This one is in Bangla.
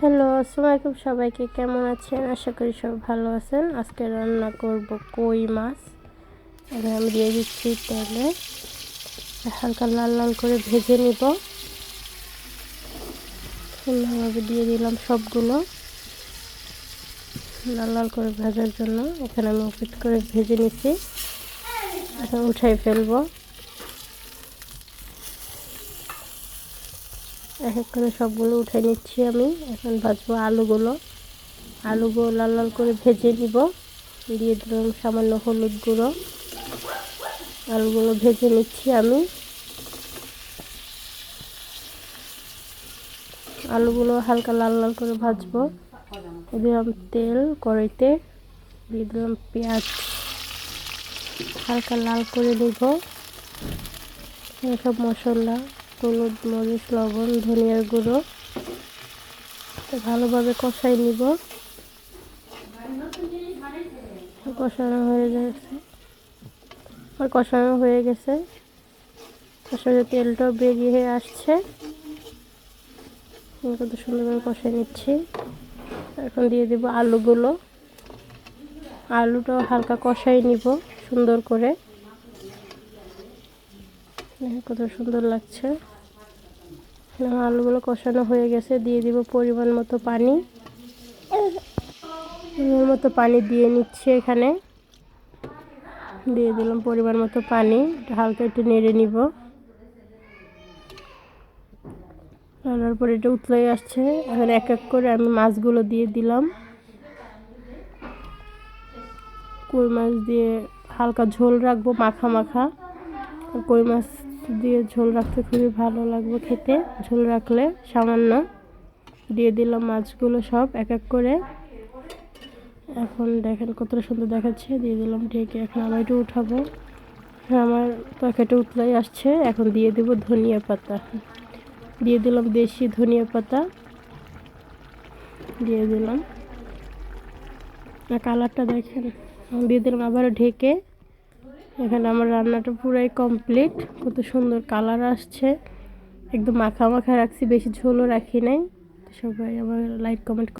হ্যালো, আসসালামু আলাইকুম সবাইকে। কেমন আছেন? আশা করি সব ভালো আছেন। আজকে রান্না করব কই মাছ। এবার আমি দিয়ে দিচ্ছি তেলে, হালকা লাল লাল করে ভেজে নিব। সুন্দরভাবে দিয়ে দিলাম সবগুলো লাল লাল করে ভাজার জন্য। এখানে আমি উপর করে ভেজে নিচ্ছি, এখন উঠাই ফেলবো। এক এক করে সবগুলো উঠে নিচ্ছি আমি। এখন ভাজবো আলুগুলো লাল লাল করে ভেজে নিব। দিয়ে দিলাম সামান্য হলুদ গুঁড়ো। আলুগুলো ভেজে নিচ্ছি আমি। আলুগুলো হালকা লাল লাল করে ভাজবো। দিলাম তেল কড়াইতে, দিয়ে দিলাম পেঁয়াজ, হালকা লাল করে নিব। সব মশলা, হলুদ, মরিচ, লবণ, ধনিয়ার গুঁড়ো ভালোভাবে কষাই নিব। কষানো হয়ে গেছে, কষানোর তেলটাও বেরিয়ে আসছে। কত সুন্দরভাবে কষাই নিচ্ছি। এখন দিয়ে দেব আলুটাও হালকা কষাই নিব সুন্দর করে। কত সুন্দর লাগছে। আলুগুলো কষানো হয়ে গেছে, দিয়ে দিব পরিমাণ মতো পানি দিয়ে নিচ্ছি। এখানে দিয়ে দিলাম পরিমাণ মতো পানি, হালকা একটু নেড়ে নিব। রান্নার পরে এটা উতলাই আসছে। এখন এক এক করে আমি মাছগুলো দিয়ে দিলাম। কই মাছ দিয়ে হালকা ঝোল রাখবো, মাখা মাখা। কই মাছ দিয়ে ঝোল রাখতে খুবই ভালো লাগবে খেতে। ঝোল রাখলে সামান্য দিয়ে দিলাম মাছগুলো সব এক এক করে। এখন দেখেন কতটা সুন্দর দেখাচ্ছে। দিয়ে দিলাম ঢেকে। এখন আবার একটু উঠাবো। আমার তরকারিটা উতলাই আসছে। এখন দিয়ে দেব ধনিয়া পাতা। দিয়ে দিলাম দেশি ধনিয়া পাতা, দিয়ে দিলাম। কালারটা দেখেন। দিয়ে দিলাম আবারও ঢেকে। এখানে আমার রান্নাটা পুরাই কমপ্লিট। কত সুন্দর কালার আসছে। একদম মাখা মাখা রাখছি, বেশি ঝোলও রাখি নাই। সবাই আমার লাইক কমেন্ট